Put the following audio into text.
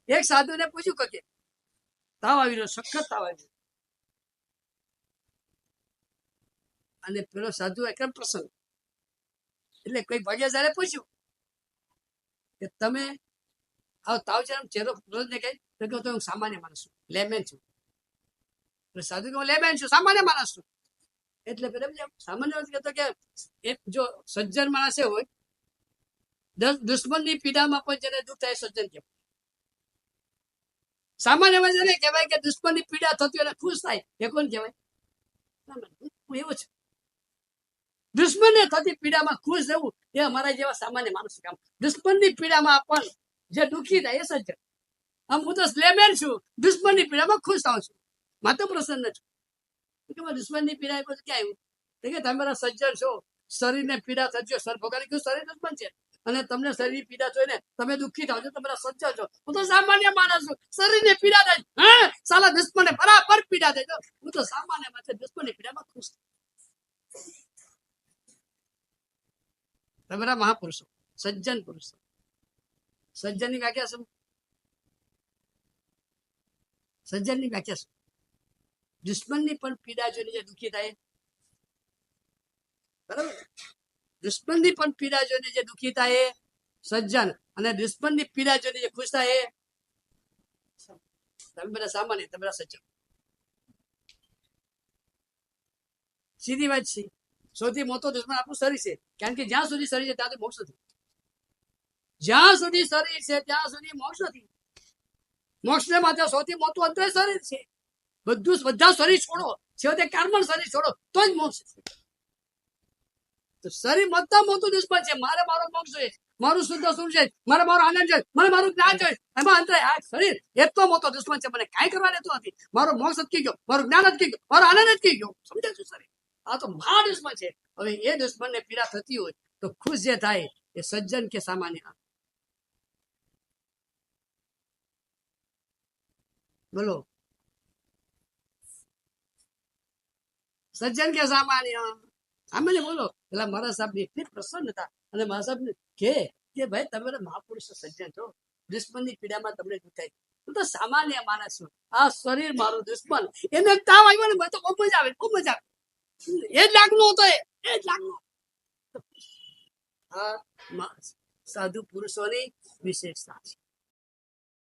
એક સાધુને પૂછ્યું કે તાવ આવી રહ્યો, સખત તાવ આવી રહ્યો. અને પેલો સાધુ એકદમ પ્રસન્ન. એટલે કોઈ ભાગ્યા જયારે પૂછ્યું કે તમે આવો તાવ છે, ચહેરો ને કઈ તો કે હું સામાન્ય માણસ છું, લેમેન છું. સાધુ કે હું લેમેન છું, સામાન્ય માણસ છું. એટલે સામાન્ય માણસ કહેતો કે એક જો સજ્જન માણસ હોય, દુશ્મનની પીડામાં પણ જેને દુઃખ થાય સજ્જન કહેવાય. સામાન્ય માણસ એને કહેવાય કે દુશ્મનની પીડા થતી હોય ખુશ થાય, એ કોણ કહેવાય? હું એવું છું. દુશ્મનને થતી પીડામાં ખુશ રહેવું એ અમારા જેવા સામાન્ય માણસ કામ. દુશ્મનની પીડામાં પણ જે દુઃખી થાય એ સજ્જન. આમ હું તો સ્લેમેન છું, દુશ્મનની પીડામાં ખુશ થાઉં છું, માત્ર પ્રસન્ન છું. દુશ્મનની પીડા એ પછી ક્યાં આવ્યું કે તમારા સજ્જન છો, શરીરને પીડા થતી હોય, ભગવાન કયું શરીર દુશ્મન છે, અને તમને શરીર પીડા જોઈને તમે દુઃખી થાવ છો, તમારા સજ્જન છો. હું તો સામાન્ય માણસ છું, શરીરને પીડા થાય, હા સાલા દુશ્મને બરાબર પીડા થાય. હું તો સામાન્ય માણસ, દુશ્મનની પીડામાં ખુશ. તમારા મહાપુરુષો, સજ્જન પુરુષો. સજ્જનની વ્યાખ્યા શું? સજ્જનની વ્યાખ્યા શું? દુશ્મનની પણ પીડા જોઈને જે દુઃખી થાય, બરાબર. દુશ્મનની પણ પીડા જોઈને જે દુઃખી થાય સજ્જન, અને દુશ્મનની પીડા જોઈને જે ખુશ થાય તમે બધા સામાન્ય, તમે સજ્જન. સીધી વાત છે. સૌથી મોટો દુશ્મન આપણું શરીર છે, કારણ કે જ્યાં સુધી શરીર છે ત્યાં સુધી મોક્ષ નથી. જ્યાં સુધી શરીર છે ત્યાં સુધી મોક્ષ નથી. મોક્ષને માટે સૌથી મોટું અંતર શરીર છે. બધા શરીર છોડો, છેવટે કાર્બન શરીર છોડો તો જ મોક્ષ છે. તો શરીર મોટા મોટું દુશ્મન છે. મારે મારો મોક્ષ જોઈએ, મારું શુદ્ધ શું છે, મારે મારો આનંદ જોઈએ, મને મારું જ્ઞાન જોઈએ. એમાં અંતરે આ શરીર એટલો મોટો દુશ્મન છે, મને કાંઈ કરવા દેતો નથી. મારો મોક્ષ અટકી ગયો, મારું જ્ઞાન અટકી ગયો, મારો આનંદ અટકી ગયો. સમજે છું શરીર આ તો મહા દુશ્મન છે. હવે એ દુશ્મનને પીડા થતી હોય તો ખુશ જે થાય એ સજ્જન કે સામાન્ય? બોલો, સજ્જન કે સામાન્ય? સામાન્ય બોલો. પેલા મારા સાહેબ એટલી પ્રસન્નતા, અને મારા સાહેબ કે ભાઈ તમે મહાપુરુષ સજ્જન છો, દુશ્મનની પીડામાં તમને દુઃખ થાય. હું તો સામાન્ય માણસ છું, આ શરીર મારું દુશ્મન. એને તાવ આવ્યો ને તો બહુ મજા આવે, બહુ મજા આવે. એ જ લાગનું હતો, એ જ લાગનું. આ સાધુ પુરુષોની વિશેષતા છે.